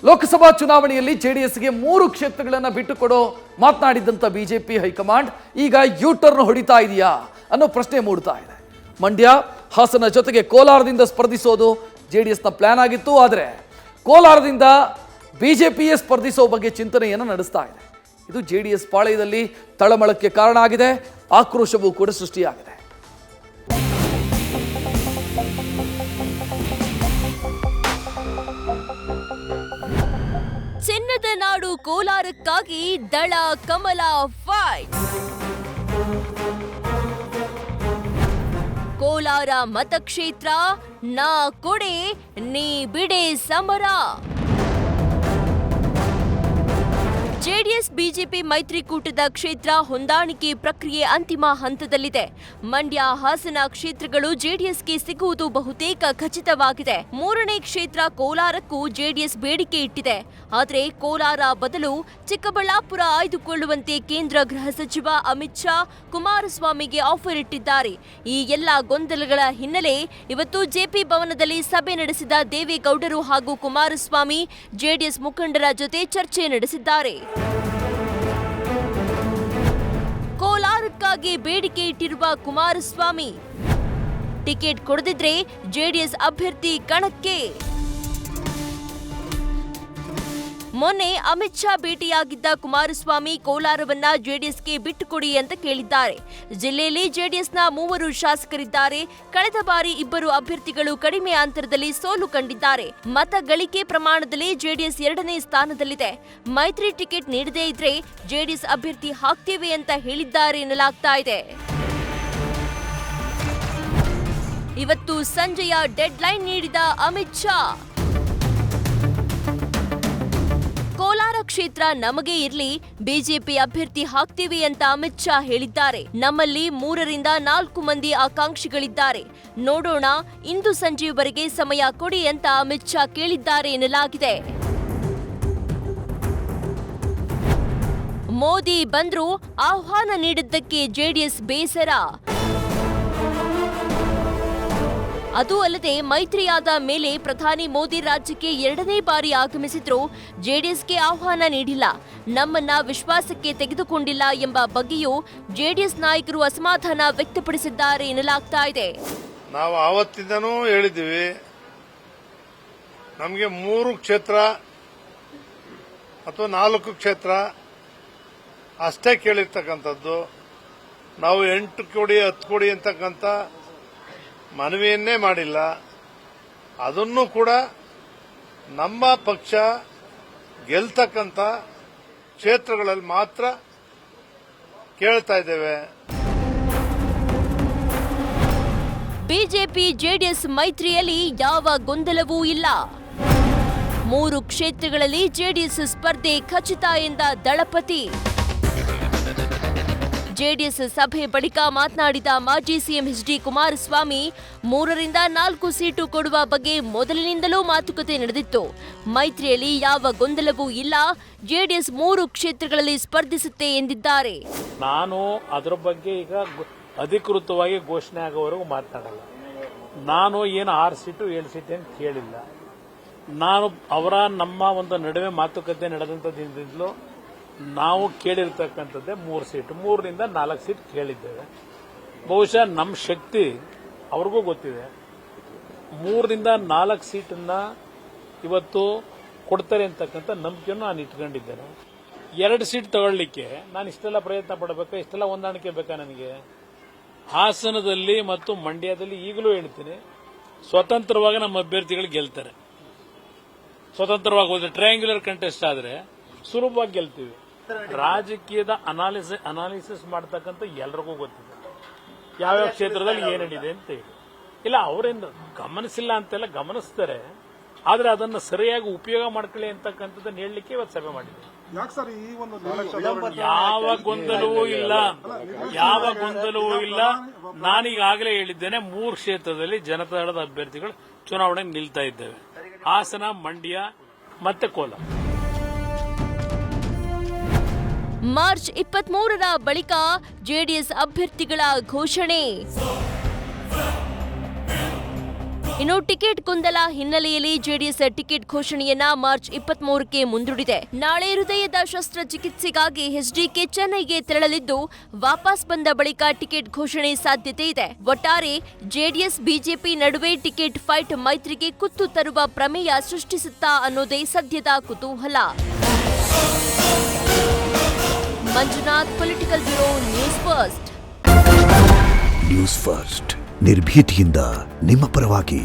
ಲೋಕಸಭಾ ಚುನಾವಣೆಯಲ್ಲಿ ಜೆಡಿಎಸ್ಗೆ 3 ಕ್ಷೇತ್ರಗಳನ್ನು ಬಿಟ್ಟುಕೊಡೋ ಮಾತನಾಡಿದಂತ ಬಿಜೆಪಿ ಹೈಕಮಾಂಡ್ ಈಗ ಯೂಟರ್ನ್ ಹೊಡಿತಾ ಇದೆಯಾ ಅನ್ನೋ ಪ್ರಶ್ನೆ ಮೂಡ್ತಾ ಇದೆ. ಮಂಡ್ಯ, ಹಾಸನ ಜೊತೆಗೆ ಕೋಲಾರದಿಂದ ಸ್ಪರ್ಧಿಸೋದು ಜೆಡಿಎಸ್ನ ಪ್ಲಾನ್ ಆಗಿತ್ತು. ಆದರೆ ಕೋಲಾರದಿಂದ ಬಿಜೆಪಿಯೇ ಸ್ಪರ್ಧಿಸೋ ಬಗ್ಗೆ ಚಿಂತನೆಯನ್ನು ನಡೆಸ್ತಾ ಇದೆ. ಇದು ಜೆಡಿಎಸ್ ಪಾಳೆಯದಲ್ಲಿ ತಳಮಳಕ್ಕೆ ಕಾರಣ ಆಗಿದೆ. ಆಕ್ರೋಶವೂ ಕೂಡ ಸೃಷ್ಟಿಯಾಗಿದೆ. ಚಿನ್ನದ ನಾಡು ಕೋಲಾರಕ್ಕಾಗಿ ದಳ ಕಮಲ ಫೈಟ್. ಕೋಲಾರ ಮತಕ್ಷೇತ್ರ ನಾ ಕೊಡೆ ನೀ ಬಿಡೆ ಸಮರ. ಜೆಡಿಎಸ್ ಬಿಜೆಪಿ ಮೈತ್ರಿಕೂಟದ ಕ್ಷೇತ್ರ ಹೊಂದಾಣಿಕೆ ಪ್ರಕ್ರಿಯೆ ಅಂತಿಮ ಹಂತದಲ್ಲಿದೆ. ಮಂಡ್ಯ, ಹಾಸನ ಕ್ಷೇತ್ರಗಳು ಜೆಡಿಎಸ್ಗೆ ಸಿಗುವುದು ಬಹುತೇಕ ಖಚಿತವಾಗಿದೆ. 3ನೇ ಕ್ಷೇತ್ರ ಕೋಲಾರಕ್ಕೂ ಜೆಡಿಎಸ್ ಬೇಡಿಕೆ ಇಟ್ಟಿದೆ. ಆದರೆ ಕೋಲಾರ ಬದಲು ಚಿಕ್ಕಬಳ್ಳಾಪುರ ಆಯ್ದುಕೊಳ್ಳುವಂತೆ ಕೇಂದ್ರ ಗೃಹ ಸಚಿವ ಅಮಿತ್ ಶಾ ಕುಮಾರಸ್ವಾಮಿಗೆ ಆಫರ್ ಇಟ್ಟಿದ್ದಾರೆ. ಈ ಎಲ್ಲ ಗೊಂದಲಗಳ ಹಿನ್ನೆಲೆ ಇವತ್ತು ಜೆಪಿ ಭವನದಲ್ಲಿ ಸಭೆ ನಡೆಸಿದ ದೇವೇಗೌಡರು ಹಾಗೂ ಕುಮಾರಸ್ವಾಮಿ ಜೆಡಿಎಸ್ ಮುಖಂಡರ ಜೊತೆ ಚರ್ಚೆ ನಡೆಸಿದ್ದಾರೆ. ಕೋಲಾರಕ್ಕಾಗಿ ಬೇಡಿಕೆ ಇಟ್ಟಿರುವ ಕುಮಾರಸ್ವಾಮಿ ಟಿಕೆಟ್ ಕೊಡದಿದ್ರೆ ಜೆಡಿಎಸ್ ಅಭ್ಯರ್ಥಿ ಕಣಕ್ಕೆ. ಮೊನ್ನೆ ಅಮಿತ್ ಶಾ ಭೇಟಿಯಾಗಿದ್ದ ಕುಮಾರಸ್ವಾಮಿ ಕೋಲಾರವನ್ನ ಜೆಡಿಎಸ್ಗೆ ಬಿಟ್ಟುಕೊಡಿ ಅಂತ ಕೇಳಿದ್ದಾರೆ. ಜಿಲ್ಲೆಯಲ್ಲಿ ಜೆಡಿಎಸ್ನ 3 ಶಾಸಕರಿದ್ದಾರೆ. ಕಳೆದ ಬಾರಿ 2 ಅಭ್ಯರ್ಥಿಗಳು ಕಡಿಮೆ ಅಂತರದಲ್ಲಿ ಸೋಲು ಕಂಡಿದ್ದಾರೆ. ಮತ ಗಳಿಕೆ ಪ್ರಮಾಣದಲ್ಲಿ ಜೆಡಿಎಸ್ 2ನೇ ಸ್ಥಾನದಲ್ಲಿದೆ. ಮೈತ್ರಿ ಟಿಕೆಟ್ ನೀಡದೇ ಇದ್ರೆ ಜೆಡಿಎಸ್ ಅಭ್ಯರ್ಥಿ ಹಾಕ್ತೇವೆ ಅಂತ ಹೇಳಿದ್ದಾರೆ ಎನ್ನಲಾಗ್ತಾ ಇದೆ. ಇವತ್ತು ಸಂಜೆಯ ಡೆಡ್ಲೈನ್ ನೀಡಿದ ಅಮಿತ್ ಶಾ ಕೋಲಾರ ಕ್ಷೇತ್ರ ನಮಗೆ ಇರ್ಲಿ, ಬಿಜೆಪಿ ಅಭ್ಯರ್ಥಿ ಹಾಕ್ತೀವಿ ಅಂತ ಅಮಿತ್ ಶಾ ಹೇಳಿದ್ದಾರೆ. ನಮ್ಮಲ್ಲಿ 3ರಿಂದ 4 ಮಂದಿ ಆಕಾಂಕ್ಷಿಗಳಿದ್ದಾರೆ. ನೋಡೋಣ, ಇಂದು ಸಂಜೆಯವರೆಗೆ ಸಮಯ ಕೊಡಿ ಅಂತ ಅಮಿತ್ ಶಾ ಕೇಳಿದ್ದಾರೆ ಎನ್ನಲಾಗಿದೆ. ಮೋದಿ ಬಂದ್ರು ಆಹ್ವಾನ ನೀಡಿದ್ದಕ್ಕೆ ಜೆಡಿಎಸ್ ಬೇಸರ. ಅದು ಅಲ್ಲದೆ ಮೈತ್ರಿಯಾದ ಮೇಲೆ ಪ್ರಧಾನಿ ಮೋದಿ ರಾಜ್ಯಕ್ಕೆ 2ನೇ ಬಾರಿ ಆಗಮಿಸಿದ್ರು ಜೆಡಿಎಸ್ಗೆ ಆಹ್ವಾನ ನೀಡಿಲ್ಲ, ನಮ್ಮನ್ನ ವಿಶ್ವಾಸಕ್ಕೆ ತೆಗೆದುಕೊಂಡಿಲ್ಲ ಎಂಬ ಬಗ್ಗೆಯೂ ಜೆಡಿಎಸ್ ನಾಯಕರು ಅಸಮಾಧಾನ ವ್ಯಕ್ತಪಡಿಸಿದ್ದಾರೆ ಎನ್ನಲಾಗ್ತಾ ಇದೆ. ನಾವು ಆವತ್ತಿಂದನೂ ಹೇಳಿದ್ದೀವಿ, ನಮಗೆ 3 ಕ್ಷೇತ್ರ ಅಥವಾ 4 ಕ್ಷೇತ್ರ ಅಷ್ಟೇ ಕೇಳಿರ್ತಕ್ಕಂಥದ್ದು. ನಾವು 8 ಕೊಡಿ 10 ಕೊಡಿ ಅಂತಕ್ಕಂಥ ಮನವಿಯನ್ನೇ ಮಾಡಿಲ್ಲ. ಅದನ್ನು ಕೂಡ ನಮ್ಮ ಪಕ್ಷ ಗೆಲ್ತಕ್ಕಂಥ ಕ್ಷೇತ್ರಗಳಲ್ಲಿ ಮಾತ್ರ ಕೇಳ್ತಾ ಇದ್ದೇವೆ. ಬಿಜೆಪಿ ಜೆಡಿಎಸ್ ಮೈತ್ರಿಯಲ್ಲಿ ಯಾವ ಗೊಂದಲವೂ ಇಲ್ಲ. 3 ಕ್ಷೇತ್ರಗಳಲ್ಲಿ ಜೆಡಿಎಸ್ ಸ್ಪರ್ಧೆ ಖಚಿತ ಎಂದ ದಳಪತಿ. ಜೆಡಿಎಸ್ ಸಭೆ ಬಳಿಕ ಮಾತನಾಡಿದ ಮಾಜಿ ಸಿಎಂ ಎಚ್.ಡಿ. ಕುಮಾರಸ್ವಾಮಿ 3ರಿಂದ 4 ಸೀಟು ಕೊಡುವ ಬಗ್ಗೆ ಮೊದಲಿನಿಂದಲೂ ಮಾತುಕತೆ ನಡೆದಿತ್ತು. ಮೈತ್ರಿಯಲ್ಲಿ ಯಾವ ಗೊಂದಲವೂ ಇಲ್ಲ, ಜೆಡಿಎಸ್ 3 ಕ್ಷೇತ್ರಗಳಲ್ಲಿ ಸ್ಪರ್ಧಿಸುತ್ತೆ ಎಂದಿದ್ದಾರೆ. ನಾನು ಅದರ ಬಗ್ಗೆ ಈಗ ಅಧಿಕೃತವಾಗಿ ಘೋಷಣೆ ಆಗೋವರೆಗೂ ಮಾತನಾಡಲ್ಲ. ನಾನು ಏನು 6 ಸೀಟು 7 ಸೀಟು ಅಂತ ಕೇಳಿಲ್ಲ. ನಾನು ನಮ್ಮ ಒಂದು ನಡುವೆ ಮಾತುಕತೆ ನಡೆದಂಥದ್ದಿಂದಲೂ ನಾವು ಕೇಳಿರ್ತಕ್ಕಂಥದ್ದೇ 3 ಸೀಟು, 3ರಿಂದ 4 ಸೀಟ್ ಕೇಳಿದ್ದೇವೆ. ಬಹುಶಃ ನಮ್ಮ ಶಕ್ತಿ ಅವ್ರಿಗೂ ಗೊತ್ತಿದೆ. 3ರಿಂದ 4 ಸೀಟನ್ನ ಇವತ್ತು ಕೊಡ್ತಾರೆ ಅಂತಕ್ಕಂಥ ನಂಬಿಕೆಯನ್ನು ನಾನು ಇಟ್ಕೊಂಡಿದ್ದೇನೆ. 2 ಸೀಟ್ ತಗೊಳ್ಳಿಕ್ಕೆ ನಾನು ಇಷ್ಟೆಲ್ಲ ಪ್ರಯತ್ನ ಪಡಬೇಕಾ, ಇಷ್ಟೆಲ್ಲ ಹೊಂದಾಣಿಕೆ ಬೇಕಾ ನನಗೆ? ಹಾಸನದಲ್ಲಿ ಮತ್ತು ಮಂಡ್ಯದಲ್ಲಿ ಈಗಲೂ ಹೇಳ್ತೀನಿ, ಸ್ವತಂತ್ರವಾಗಿ ನಮ್ಮ ಅಭ್ಯರ್ಥಿಗಳು ಗೆಲ್ತಾರೆ. ಸ್ವತಂತ್ರವಾಗಿ ಹೋದ್ರೆ ಟ್ರಯಾಂಗ್ಯುಲರ್ ಕಂಟೆಸ್ಟ್ ಆದ್ರೆ ಸುಲಭವಾಗಿ ಗೆಲ್ತೀವಿ. ರಾಜಕೀಯದ ಅನಾಲಿಸಿಸ್ ಮಾಡ್ತಕ್ಕಂಥ ಎಲ್ರಿಗೂ ಗೊತ್ತಿದೆ ಯಾವ್ಯಾವ ಕ್ಷೇತ್ರದಲ್ಲಿ ಏನೇನಿದೆ ಅಂತ ಹೇಳಿ. ಇಲ್ಲ, ಅವರೇನು ಗಮನಿಸಿಲ್ಲ ಅಂತೆಲ್ಲ ಗಮನಿಸ್ತಾರೆ, ಆದ್ರೆ ಅದನ್ನು ಸರಿಯಾಗಿ ಉಪಯೋಗ ಮಾಡ್ಕೊಳ್ಳಿ ಅಂತಕ್ಕಂಥದ್ದನ್ನು ಹೇಳಲಿಕ್ಕೆ ಇವತ್ತು ಸಭೆ ಮಾಡಿದೆ. ಯಾವ ಗೊಂದಲವೂ ಇಲ್ಲ, ಯಾವ ಗೊಂದಲವೂ ಇಲ್ಲ. ನಾನೀಗಾಗಲೇ ಹೇಳಿದ್ದೇನೆ, 3 ಕ್ಷೇತ್ರದಲ್ಲಿ ಜನತಾದಳದ ಅಭ್ಯರ್ಥಿಗಳು ಚುನಾವಣೆ ನಿಲ್ತಾ ಇದ್ದೇವೆ. ಹಾಸನ, ಮಂಡ್ಯ ಮತ್ತೆ ಕೋಲಾರ. ಮಾರ್ಚ್ 23ರ ಬಳಿಕ ಜೆಡಿಎಸ್ ಅಭ್ಯರ್ಥಿಗಳ ಘೋಷಣೆ. ಇನ್ನು ಟಿಕೆಟ್ ಗೊಂದಲ ಹಿನ್ನೆಲೆಯಲ್ಲಿ ಜೆಡಿಎಸ್ ಟಿಕೆಟ್ ಘೋಷಣೆಯನ್ನ ಮಾರ್ಚ್ 23ಕ್ಕೆ ಮುಂದೂಡಿದೆ. ನಾಳೆ ಹೃದಯದ ಶಸ್ತ್ರಚಿಕಿತ್ಸೆಗಾಗಿ ಎಚ್ಡಿಕೆ ಚೆನ್ನೈಗೆ ತೆರಳಲಿದ್ದು, ವಾಪಸ್ ಬಂದ ಬಳಿಕ ಟಿಕೆಟ್ ಘೋಷಣೆ ಸಾಧ್ಯತೆ ಇದೆ. ಒಟ್ಟಾರೆ ಜೆಡಿಎಸ್ ಬಿಜೆಪಿ ನಡುವೆ ಟಿಕೆಟ್ ಫೈಟ್ ಮೈತ್ರಿಗೆ ಕುತ್ತು ತರುವ ಪ್ರಮೇಯ ಸೃಷ್ಟಿಸುತ್ತಾ ಅನ್ನೋದೇ ಸದ್ಯದ ಕುತೂಹಲ. Manjunath, political bureau, news first. News first ನಿರ್ಭೀತಿಯಿಂದ ನಿಮ್ಮ ಪರವಾಗಿ.